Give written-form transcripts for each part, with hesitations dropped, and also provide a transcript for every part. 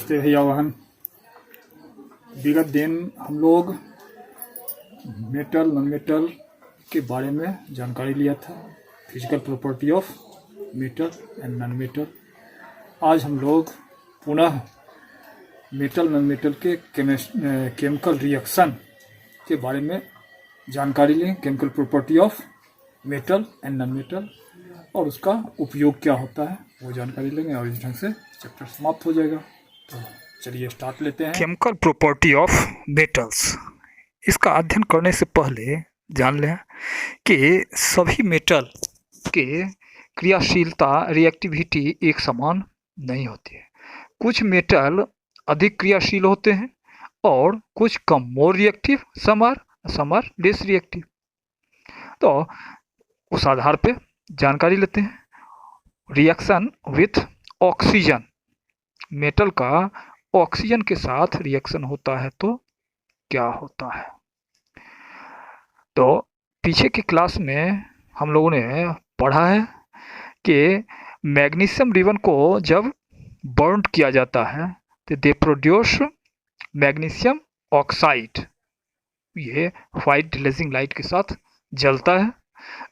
नमस्ते भैया वाहन। विगत दिन हम लोग मेटल नॉन मेटल के बारे में जानकारी लिया था, physical property of metal and non metal. आज हम लोग पुनः मेटल नॉन मेटल के केमिकल रिएक्शन के बारे में जानकारी लें, chemical property of metal and non metal और उसका उपयोग क्या होता है वो जानकारी लेंगे और इस ढंग से चैप्टर समाप्त हो जाएगा। तो चलिए स्टार्ट लेते हैं। केमिकल प्रॉपर्टी ऑफ मेटल्स, इसका अध्ययन करने से पहले जान लें कि सभी मेटल के क्रियाशीलता रिएक्टिविटी एक समान नहीं होती है। कुछ मेटल अधिक क्रियाशील होते हैं और कुछ कम, more reactive, some are less reactive. तो उस आधार पे जानकारी लेते हैं। रिएक्शन विथ ऑक्सीजन, मेटल का ऑक्सीजन के साथ रिएक्शन होता है तो क्या होता है। तो पीछे की क्लास में हम लोगों ने पढ़ा है कि मैग्नीशियम रिबन को जब बर्न किया जाता है तो दे प्रोड्यूस मैग्नीशियम ऑक्साइड। ये वाइट ग्लेजिंग लाइट के साथ जलता है।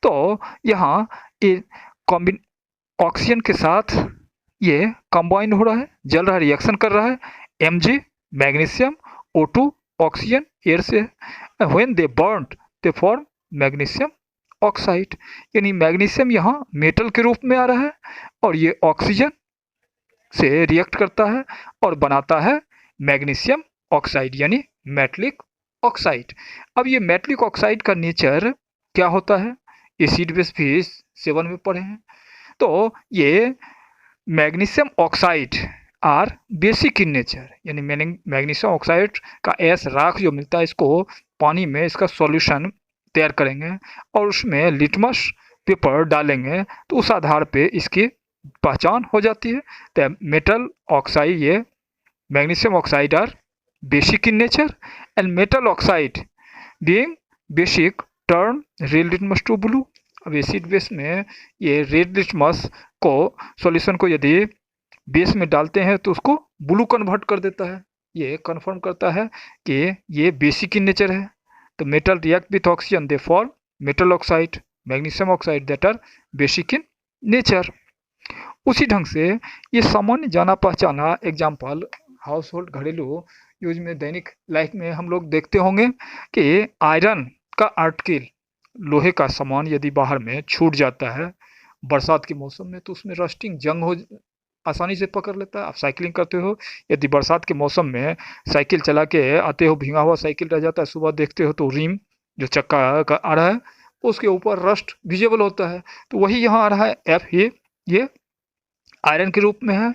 तो यहाँ ऑक्सीजन के साथ ये कंबाइन हो रहा है, जल रहा है, रिएक्शन कर रहा है। Mg magnesium, O2 oxygen air से। When they burned they form magnesium oxide, यानी मैग्नीशियम यहाँ मेटल के रूप में आ रहा है और ये ऑक्सीजन से रिएक्ट करता है और बनाता है मैग्नीशियम ऑक्साइड यानी मेटलिक ऑक्साइड। अब ये मेटलिक ऑक्साइड का नेचर क्या होता है, एसिड बेस भी 7 में पढ़े हैं। तो ये magnesium oxide are basic in nature, यानी मैग्नीशियम ऑक्साइड का एस राख जो मिलता है, इसको पानी में इसका सॉल्यूशन तैयार करेंगे और उसमें लिटमस पेपर डालेंगे तो उस आधार पे इसकी पहचान हो जाती है। तो मेटल ऑक्साइड, ये magnesium oxide are basic in nature and metal oxide being basic turn red litmus to blue. अब एसिड बेस में ये रेड लिटमस को सॉल्यूशन को यदि बेस में डालते हैं तो उसको ब्लू कन्वर्ट कर देता है। ये कन्फर्म करता है कि ये बेसिक इन नेचर है। तो metal react with oxygen they form metal oxide, magnesium oxide that are basic in nature. उसी ढंग से ये सामान्य जाना पहचाना एग्जाम्पल हाउस होल्ड, घरेलू यूज में, दैनिक लाइफ में हम लोग देखते होंगे कि आयरन का आर्टिकल, लोहे का सामान यदि बाहर में छूट जाता है बरसात के मौसम में तो उसमें रस्टिंग, जंग हो आसानी से पकड़ लेता है। आप साइकिलिंग करते हो, यदि बरसात के मौसम में साइकिल चला के आते हो, भीगा हुआ साइकिल रह जाता है, सुबह देखते हो तो रिम जो चक्का का आ रहा है उसके ऊपर रस्ट विजिबल होता है। तो वही यहाँ आ रहा है एफ, ये आयरन के रूप में है।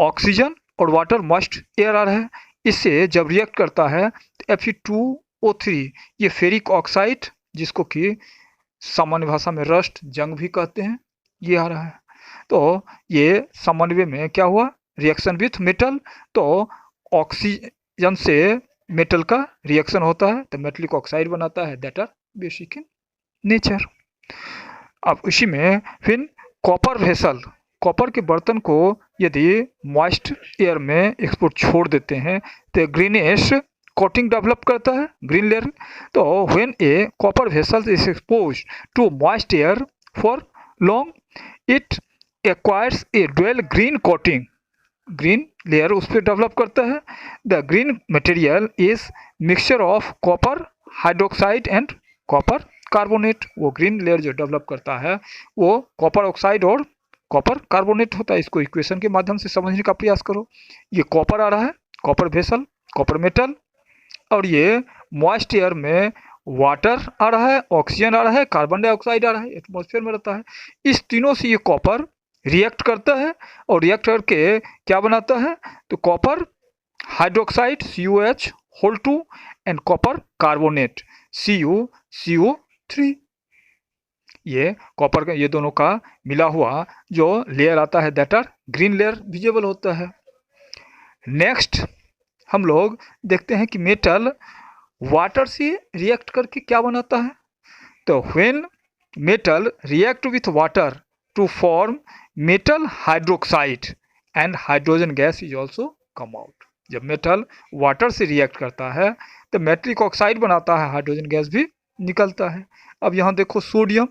ऑक्सीजन और वाटर मस्ट एयर आ रहा है, इससे जब रिएक्ट करता है तो Fe2O3, ये फेरिक ऑक्साइड जिसको कि सामान्य भाषा में रस्ट, जंग भी कहते हैं, ये आ रहा है। तो ये समन्वय में क्या हुआ, रिएक्शन विथ मेटल। तो ऑक्सीजन से मेटल का रिएक्शन होता है तो मेटलिक ऑक्साइड बनाता है that are basic in nature. अब इसी में फिर कॉपर वेसल, कॉपर के बर्तन को यदि मॉइस्ट एयर में एक्सपोर्ट छोड़ देते हैं तो ग्रीनिश कोटिंग डेवलप करता है, ग्रीन लेयर। तो when a copper vessel is exposed to moist air for long it acquires a dull green coating, green layer उस पर डेवलप करता है। The green material is mixture of copper hydroxide and copper carbonate. वो green layer जो develop करता है वो copper oxide और कॉपर कार्बोनेट होता है। इसको इक्वेशन के माध्यम से समझने का प्रयास करो। ये कॉपर आ रहा है, कॉपर वेसल, कॉपर मेटल, और ये मॉइस्ट एयर में वाटर आ रहा है, ऑक्सीजन आ रहा है, कार्बन डाइऑक्साइड आ रहा है, एटमॉस्फेयर में रहता है। इस तीनों से ये कॉपर रिएक्ट करता है और रिएक्ट करके क्या बनाता है, तो copper hydroxide CuH whole 2 and copper carbonate CuCO3। ये कॉपर का, ये दोनों का मिला हुआ जो लेयर आता है that are green layer visible होता है। नेक्स्ट हम लोग देखते हैं कि मेटल वाटर से रिएक्ट करके क्या बनाता है। तो when metal react with water to form metal hydroxide and hydrogen gas is also come out। जब मेटल वाटर से रिएक्ट करता है तो मेटलिक ऑक्साइड बनाता है, हाइड्रोजन गैस भी निकलता है। अब यहाँ देखो सोडियम,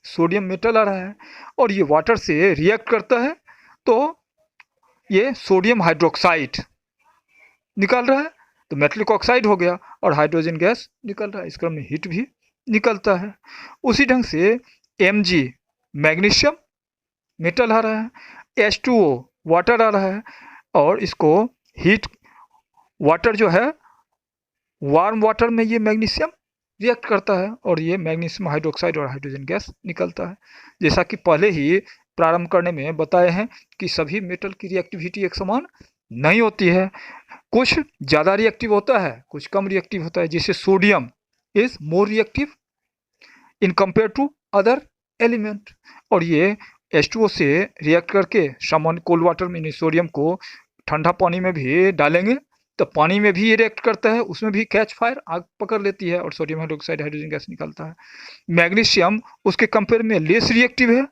सोडियम मेटल आ रहा है और ये वाटर से रिएक्ट करता है तो ये सोडियम हाइड्रोक्साइड निकल रहा है, तो मेटलिक ऑक्साइड हो गया और हाइड्रोजन गैस निकल रहा है। इस क्रम में हीट भी निकलता है। उसी ढंग से Mg मैग्नीशियम मेटल आ रहा है, H2O वाटर आ रहा है और इसको हीट वाटर जो है वार्म वाटर में ये मैग्नीशियम रिएक्ट करता है और ये मैग्नीशियम हाइड्रोक्साइड और हाइड्रोजन गैस निकलता है। जैसा कि पहले ही प्रारंभ करने में बताए हैं कि सभी मेटल की रिएक्टिविटी एक समान नहीं होती है, कुछ ज़्यादा रिएक्टिव होता है, कुछ कम रिएक्टिव होता है। जैसे sodium is more reactive in compare to other element, और ये H2O से रिएक्ट करके सामान्य कोल्ड वाटर में सोडियम को ठंडा पानी में भी डालेंगे तो पानी में भी ये रिएक्ट करता है, उसमें भी कैच फायर, आग पकड़ लेती है और सोडियम हाइड्रोक्साइड हाइड्रोजन गैस निकलता है। मैग्नीशियम उसके कंपेयर में लेस रिएक्टिव है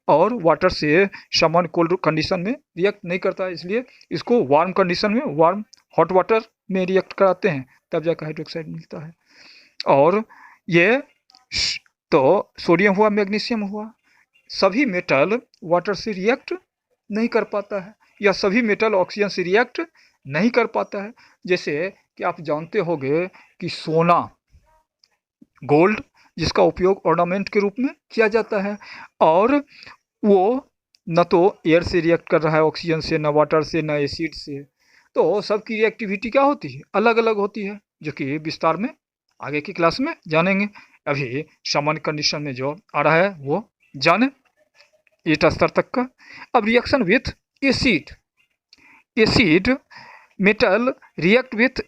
और वाटर से सामान्य कोल्ड कंडीशन में रिएक्ट नहीं करता है, इसलिए इसको वार्म कंडीशन में, वार्म हॉट वाटर में रिएक्ट कराते हैं तब जाकर हाइड्रोक्साइड मिलता है। और ये तो सोडियम हुआ, मैग्नीशियम हुआ। सभी मेटल वाटर से रिएक्ट नहीं कर पाता है या सभी मेटल ऑक्सीजन से रिएक्ट नहीं कर पाता है। जैसे कि आप जानते होंगे कि सोना, गोल्ड, जिसका उपयोग ऑर्नामेंट के रूप में किया जाता है और वो न तो एयर से रिएक्ट कर रहा है ऑक्सीजन से, न वाटर से, न एसिड से, तो सबकी रिएक्टिविटी क्या होती है, अलग अलग होती है, जो कि विस्तार में आगे की क्लास में जानेंगे। अभी सामान्य कंडीशन में जो आ रहा है वो जाने 8 स्तर तक का। अब reaction with acid, acid metal react with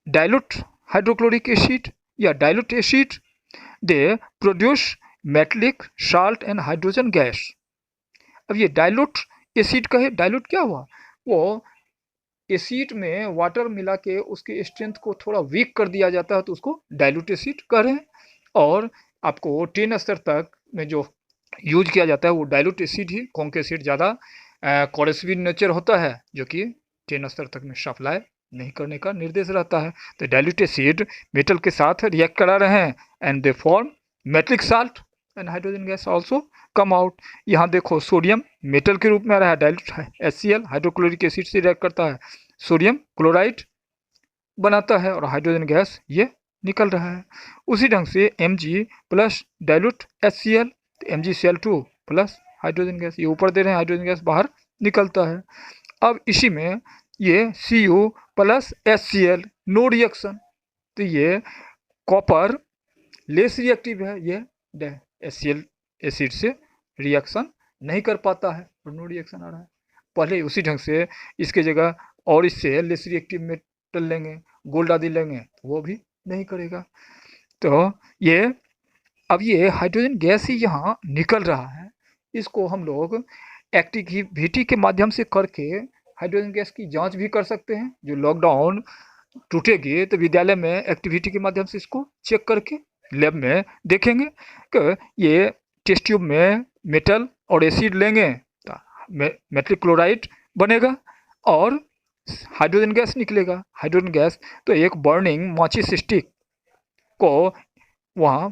dilute hydrochloric acid या dilute acid, they produce metallic salt and hydrogen gas. अब ये डाइल्यूट एसिड का है, डाइल्यूट क्या हुआ, वो एसिड में वाटर मिला के उसके स्ट्रेंथ को थोड़ा वीक कर दिया जाता है तो उसको डाइल्यूट एसिड कह रहे हैं। और आपको 10 स्तर तक में जो यूज किया जाता है वो डाइल्यूट एसिड ही, कॉन्क एसिड ज़्यादा कोरेसिव नेचर होता है जो कि 10 स्तर तक में सप्लाई नहीं करने का निर्देश रहता है। तो डाइल्यूट एसिड मेटल के साथ रिएक्ट करा रहे हैं and they form metallic salt and hydrogen gas also come out. यहाँ देखो सोडियम मेटल के रूप में आ रहा है, डाइल्यूट HCl हाइड्रोक्लोरिक एसिड से रिएक्ट करता है, सोडियम क्लोराइड बनाता है और हाइड्रोजन गैस ये निकल रहा है। उसी ढंग से Mg plus dilute HCl, MgCl2 plus hydrogen gas, ये ऊपर दे रहे हैं, हाइड्रोजन गैस बाहर निकलता है। अब इसी में ये Cu plus HCl no reaction, तो ये कॉपर लेस रिएक्टिव है, ये HCl एसिड से रिएक्शन नहीं कर पाता है और नो रिएक्शन आ रहा है। पहले उसी ढंग से इसके जगह और इससे लेस रिएक्टिव मेटल लेंगे, गोल्ड आदि लेंगे, तो वो भी नहीं करेगा। तो ये अब ये हाइड्रोजन गैस ही यहाँ निकल रहा है, इसको हम लोग एक्टिविटी के माध्यम से करके हाइड्रोजन गैस की जांच भी कर सकते हैं। जो लॉकडाउन टूटेगी तो विद्यालय में एक्टिविटी के माध्यम से इसको चेक करके लैब में देखेंगे कि ये टेस्ट ट्यूब में मेटल और एसिड लेंगे तो मेटलिक क्लोराइड बनेगा और हाइड्रोजन गैस निकलेगा। हाइड्रोजन गैस तो एक बर्निंग माचिस स्टिक को वहाँ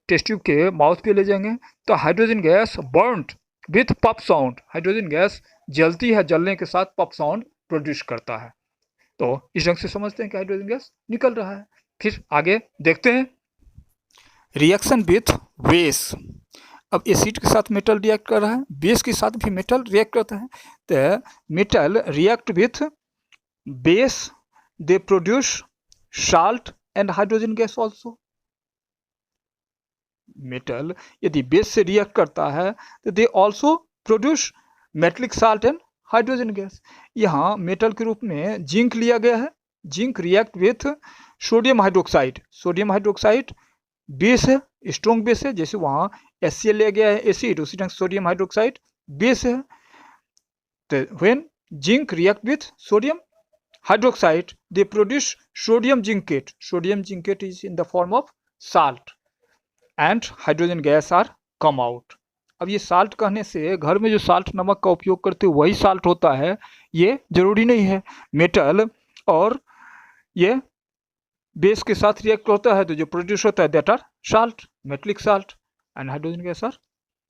टेस्ट ट्यूब के माउथ पे ले जाएंगे तो hydrogen gas burned with puff sound, hydrogen gas जलती है, जलने के साथ पफ साउंड प्रोड्यूस करता है। तो इस ढंग से समझते हैं कि हाइड्रोजन गैस निकल रहा है। फिर आगे देखते हैं रिएक्शन विथ बेस। अब एसिड के साथ मेटल रिएक्ट कर रहा है, बेस के साथ भी मेटल रिएक्ट करता है, तो metal react with base, they produce salt and hydrogen gas also. Metal यदि बेस से रिएक्ट करता है तो they also produce metallic salt and hydrogen gas. यहाँ मेटल के रूप में जिंक लिया गया है, zinc react with sodium hydroxide, sodium hydroxide base है, स्ट्रॉन्ग बेस है, जैसे वहाँ HCl ले गया है एसिड, उसी ढंग सोडियम हाइड्रोक्साइड बेस है। तो when zinc react with sodium hydroxide, they produce sodium zincate. Sodium zincate is in the form of salt and hydrogen gas are come out. अब ये साल्ट कहने से घर में जो साल्ट नमक का उपयोग करते हो वही साल्ट होता है, ये जरूरी नहीं है। मेटल और ये बेस के साथ रिएक्ट होता है तो जो प्रोड्यूस होता है that are salt, metallic salt, and hydrogen gas are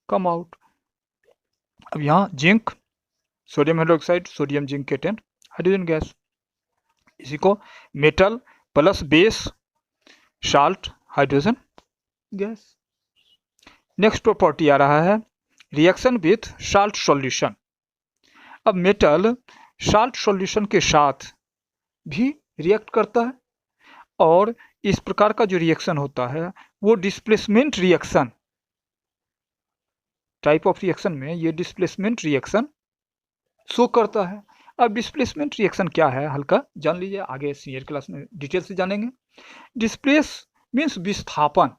come out. अब यहाँ zinc, sodium hydroxide, sodium zincate and hydrogen gas, इसी को metal plus base salt hydrogen gas. Next property आ रहा है रिएक्शन विथ साल्ट सॉल्यूशन। अब metal salt solution के साथ भी रिएक्ट करता है और इस प्रकार का जो रिएक्शन होता है वो displacement reaction type of reaction में ये डिस्प्लेसमेंट रिएक्शन शो करता है। अब डिस्प्लेसमेंट रिएक्शन क्या है हल्का जान लीजिए, आगे सीनियर क्लास में डिटेल से जानेंगे। डिस्प्लेस मीन्स विस्थापन।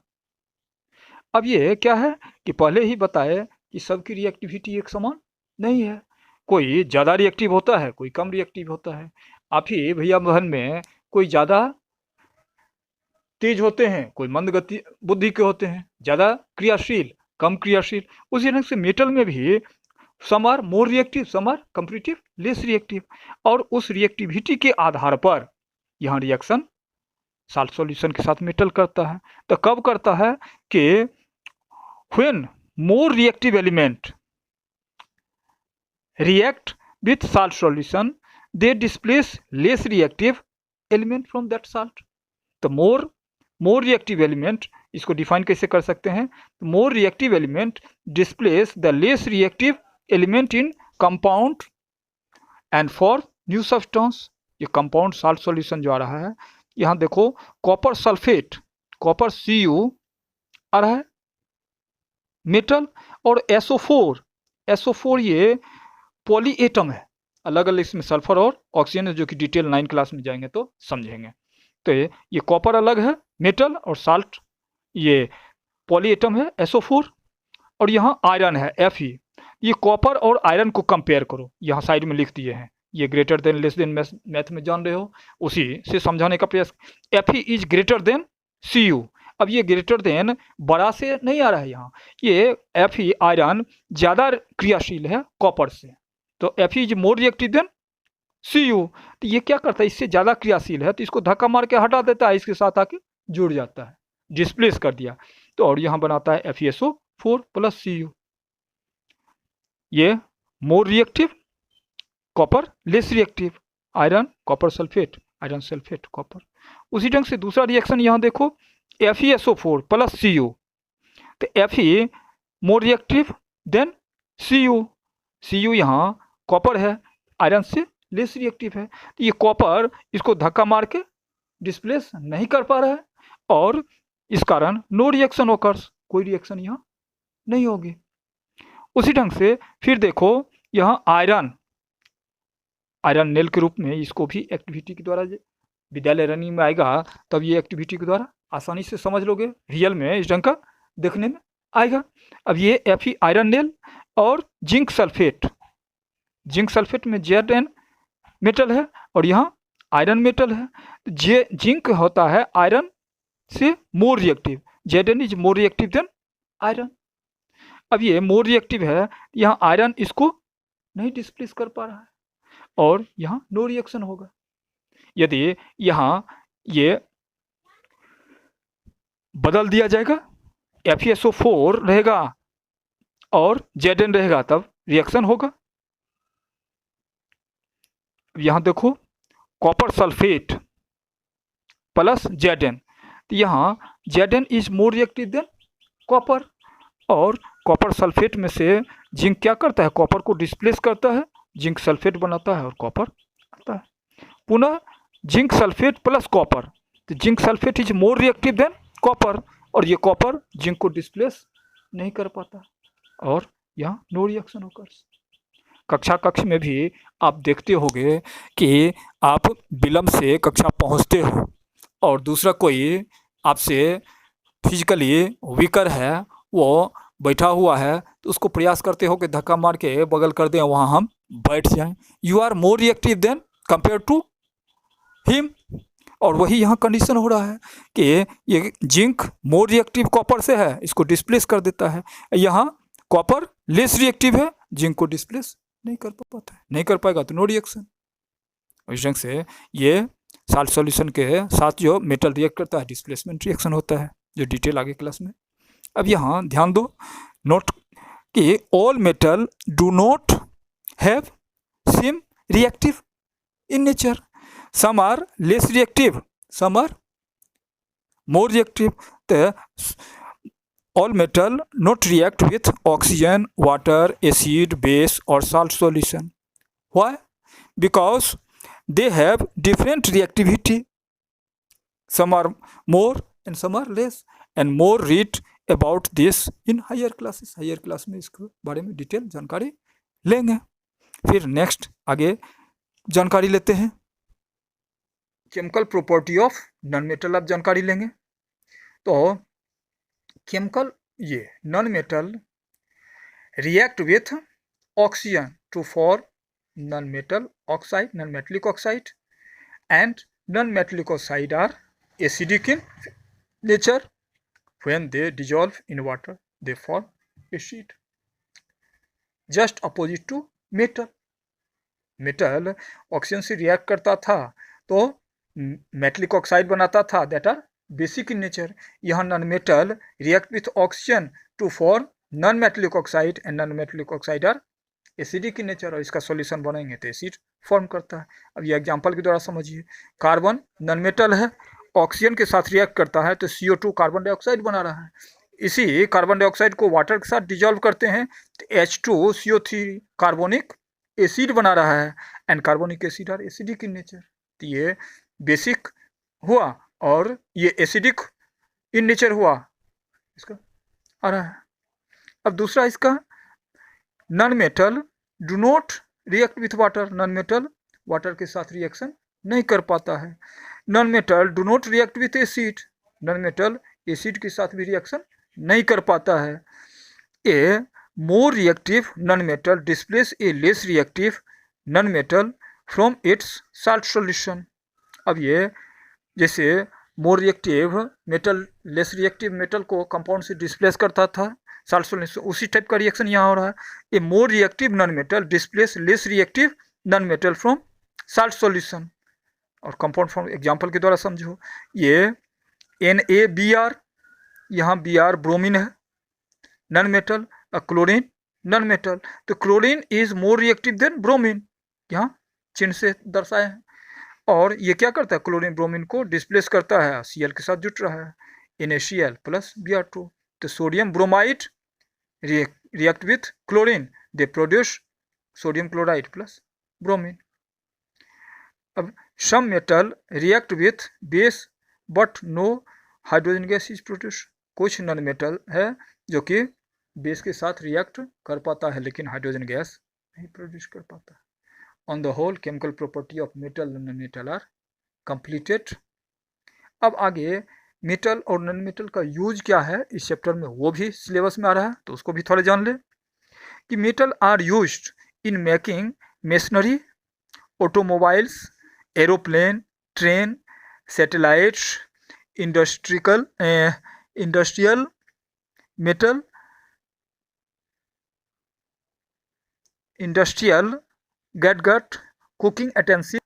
अब ये क्या है कि पहले ही बताए कि सबकी रिएक्टिविटी एक समान नहीं है, कोई ज़्यादा रिएक्टिव होता है, कोई कम रिएक्टिव होता है। आप ही भैया बहन में कोई ज़्यादा तेज होते हैं, कोई मंद गति बुद्धि के होते हैं, ज़्यादा क्रियाशील, कम क्रियाशील। उसी ढंग से मेटल में भी some are more reactive, some are comparative less reactive, और उस रिएक्टिविटी के आधार पर यहाँ रिएक्शन साल्ट सॉल्यूशन के साथ मेटल करता है। तो कब करता है कि when more reactive element react with salt solution they displace less reactive element from that salt। तो more reactive element इसको डिफाइन कैसे कर सकते हैं, more reactive element displace the less reactive element in compound and for new substance। ये compound salt solution जो आ रहा है, यहाँ देखो कॉपर सल्फेट, कॉपर Cu आ रहा है मेटल, और SO4 ये पॉली एटम है, अलग अलग इसमें सल्फर और ऑक्सीजन है, जो कि डिटेल 9 क्लास में जाएंगे तो समझेंगे। तो ये कॉपर अलग है मेटल, और साल्ट ये पॉली एटम है SO4, और यहाँ आयरन है Fe। ये कॉपर और आयरन को कंपेयर करो, यहाँ साइड में लिख दिए हैं, ये greater than less than math में जान रहे हो, उसी से समझाने का प्रयास। Fe is greater than Cu। अब ये ग्रेटर देन बड़ा से नहीं आ रहा है यहाँ, ये Fe आयरन ज़्यादा क्रियाशील है कॉपर से, तो Fe is more reactive then Cu। तो ये क्या करता है, इससे ज़्यादा क्रियाशील है तो इसको धक्का मार के हटा देता है, इसके साथ आके जुड़ जाता है, डिस्प्लेस कर दिया, तो और यहाँ बनाता है FeSO4 प्लस Cu। ये more reactive copper, less reactive iron copper sulphate, iron sulphate copper. उसी ढंग से दूसरा रिएक्शन यहाँ देखो FeSO4 प्लस Cu। तो Fe मोर रिएक्टिव देन Cu यहाँ कॉपर है, आयरन से लेस रिएक्टिव है, तो ये कॉपर इसको धक्का मार के डिस्प्लेस नहीं कर पा रहा है, और इस कारण नो रिएक्शन ओकर्स, कोई रिएक्शन यहाँ नहीं होगी। उसी ढंग से फिर देखो यहाँ आयरन नेल के रूप में, इसको भी एक्टिविटी के द्वारा विद्यालय रनिंग में आएगा तब ये एक्टिविटी के द्वारा आसानी से समझ लोगे, रियल में इस ढंग का देखने में आएगा। अब ये Fe आयरन नेल और जिंक सल्फेट में Zn मेटल है और यहाँ आयरन मेटल है, जिंक होता है आयरन से more reactive, Zn is more reactive then iron. अब ये मोर रिएक्टिव है, यहाँ आयरन इसको नहीं डिस्प्लेस कर पा रहा है और यहाँ नो रिएक्शन होगा। यदि यहाँ ये बदल दिया जाएगा, FeSO4 रहेगा और Zn रहेगा, तब रिएक्शन होगा। यहाँ देखो कॉपर सल्फेट प्लस Zn, तो यहाँ Zn is more reactive than copper, और कॉपर सल्फेट में से जिंक क्या करता है, कॉपर को डिस्प्लेस करता है, जिंक सल्फेट बनाता है और कॉपर आता है। पुनः जिंक सल्फेट प्लस कॉपर, तो zinc sulphate is more reactive than copper, और ये कॉपर जिंक को डिस्प्लेस नहीं कर पाता और यहाँ नो रिएक्शन ओकर्स। कक्ष में भी आप देखते होंगे कि आप विलंब से कक्षा पहुँचते हो और दूसरा कोई आपसे फिजिकली वीकर है, वो बैठा हुआ है, तो उसको प्रयास करते हो कि धक्का मार के बगल कर दें, वहाँ हम बैठ जाएं। You are more reactive than compare to him, और वही यहाँ कंडीशन हो रहा है कि ये जिंक मोर रिएक्टिव कॉपर से है, इसको डिस्प्लेस कर देता है। यहाँ कॉपर लेस रिएक्टिव है, जिंक को डिस्प्लेस नहीं कर पाता है, नहीं कर पाएगा तो नो रिएक्शन। इस ढंग से ये साल्ट सॉल्यूशन के साथ जो मेटल रिएक्ट करता है डिस्प्लेसमेंट रिएक्शन होता है, जो डिटेल आगे क्लास में। अब यहाँ ध्यान दो, नोट कि all metal do not have same reactive in nature, some are less reactive, some are more reactive. तो all metal not react with oxygen, water, acid, base or salt solution. Why? Because they have different reactivity. Some are more and some are less, and more read about this in higher classes. Higher class में इसके बारे में detail जानकारी लेंगे। फिर next आगे जानकारी लेते हैं chemical property of non metal. अब जानकारी लेंगे तो केमिकल ये non metal react with oxygen to form non metal oxide, non metallic oxide, and non metallic oxide are acidic in nature. When they dissolve in water they form acid, just opposite to metal. Metal oxygen से react करता था तो metallic oxide बनाता था, that are basic in nature. यहाँ non metal react with oxygen to form non metallic oxide, and non metallic oxide are acidic in nature, और इसका solution बनाएंगे तो एसिड फॉर्म करता है। अब ये एग्जांपल के द्वारा समझिए, कार्बन नॉन मेटल है, ऑक्सीजन के साथ रिएक्ट करता है तो CO2 कार्बन डाइऑक्साइड बना रहा है। इसी कार्बन डाइऑक्साइड को वाटर के साथ डिजॉल्व करते हैं तो H2CO3 कार्बोनिक एसिड बना रहा है, and carbonic acid are acidic in nature. तो ये बेसिक हुआ और ये एसिडिक इन नेचर हुआ, इसका आ रहा है। अब दूसरा इसका non metal do not react with water, non metal water के साथ रिएक्शन नहीं कर पाता है। Non metal do not react with acid, non metal acid के साथ भी रिएक्शन नहीं कर पाता है। A more reactive non metal displace a less reactive non metal from its salt solution. अब ये जैसे more reactive metal less reactive metal को कंपाउंड से डिस्प्लेस करता था साल्ट सॉल्यूशन, उसी टाइप का रिएक्शन यहाँ हो रहा है। A more reactive non metal displace less reactive non metal from salt solution. और कंपाउंड फॉर्म एग्जांपल के द्वारा समझो, ये NaBr, यहाँ Br ब्रोमीन है non metal, chlorine non metal, तो chlorine is more reactive than bromine, यहाँ चिन्ह से दर्शाए हैं। और ये क्या करता है, क्लोरीन ब्रोमीन को डिस्प्लेस करता है, Cl के साथ जुट रहा है, NaCl प्लस Br2। तो sodium bromide react with chlorine, they produce sodium chloride plus bromine. अब some metal react with base but no hydrogen gas is produce, कुछ नॉन मेटल है जो कि बेस के साथ रिएक्ट कर पाता है लेकिन हाइड्रोजन गैस नहीं प्रोड्यूस कर पाता। On the whole chemical property of metal and non metal are completed. अब आगे मेटल और नॉन मेटल का यूज क्या है इस चैप्टर में, वो भी सिलेबस में आ रहा है तो उसको भी थोड़ा जान ले कि metal are used in making machinery, automobiles, aeroplane, train, satellites, industrial metal, industrial gadget, cooking utensil.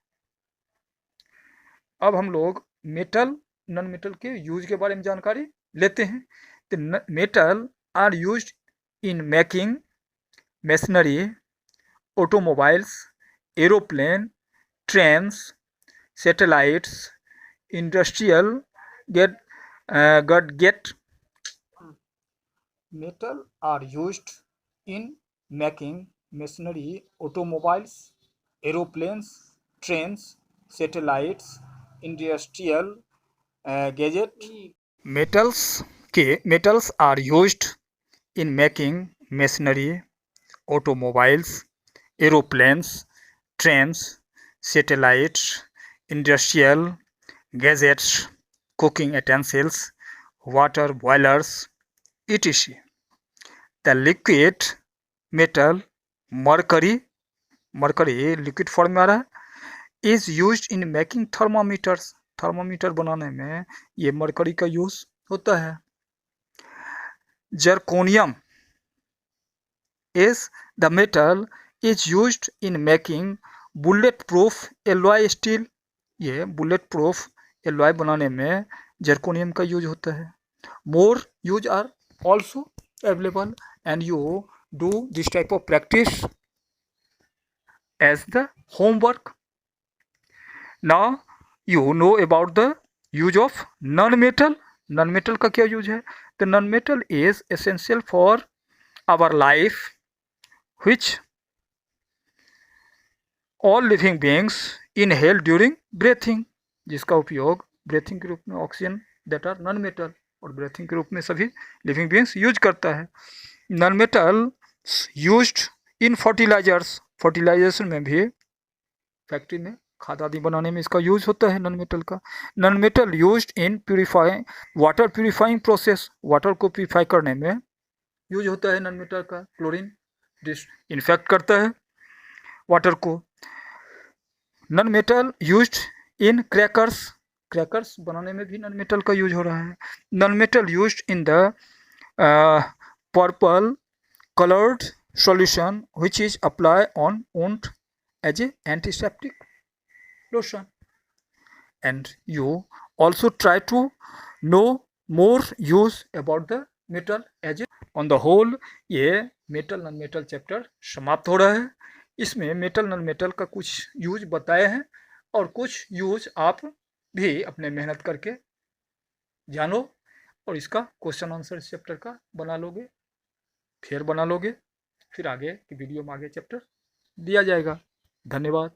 अब हम लोग मेटल नॉन मेटल के यूज के बारे में जानकारी लेते हैं। तो metal are used in making machinery, automobiles, aeroplane, trains, satellites, industrial gadget. Metal are used in making machinery, automobiles, aeroplanes, trains, satellites, industrial gadget. Metals are used in making machinery, automobiles, aeroplanes, trains, satellites, industrial gadgets, cooking utensils, water boilers, etc. The liquid metal mercury liquid form में आ रहा है, is used in making thermometers, thermometer बनाने में ये mercury का use होता है। Zirconium is the metal is used in making bulletproof alloy steel. ये बुलेट प्रूफ एलॉय बनाने में जर्कोनियम का यूज होता है. More use are also available and you do this type of practice as the homework. Now you know about the use of non-metal. Non-metal का क्या use है? The non-metal is essential for our life, which all living beings inhale during breathing. जिसका उपयोग breathing के रूप में oxygen that are non metal और breathing के रूप में सभी लिविंग बींग्स यूज करता है. Non metal used in fertilizers. Fertilization में भी फैक्ट्री में खाद आदि बनाने में इसका यूज होता है नॉन मेटल का. नॉन मेटल यूज्ड इन purifying water purifying process. Water को प्यूरिफाई करने में यूज होता है नॉन मेटल का. क्लोरीन डिसइंफेक्ट करता है वाटर को. नॉन मेटल यूज्ड इन क्रैकर्स. क्रैकर्स बनाने में भी नॉन मेटल का यूज हो रहा है. Non metal used in the purple colored solution which is applied on wound as a antiseptic lotion. And you also try to know more use about the metal as a on the whole. ये metal non metal chapter समाप्त हो रहा है. इसमें metal non metal का कुछ use बताए हैं और कुछ यूज आप भी अपने मेहनत करके जानो और इसका क्वेश्चन आंसर इस चैप्टर का बना लोगे, फिर बना लोगे, फिर आगे की वीडियो में आगे चैप्टर दिया जाएगा. धन्यवाद.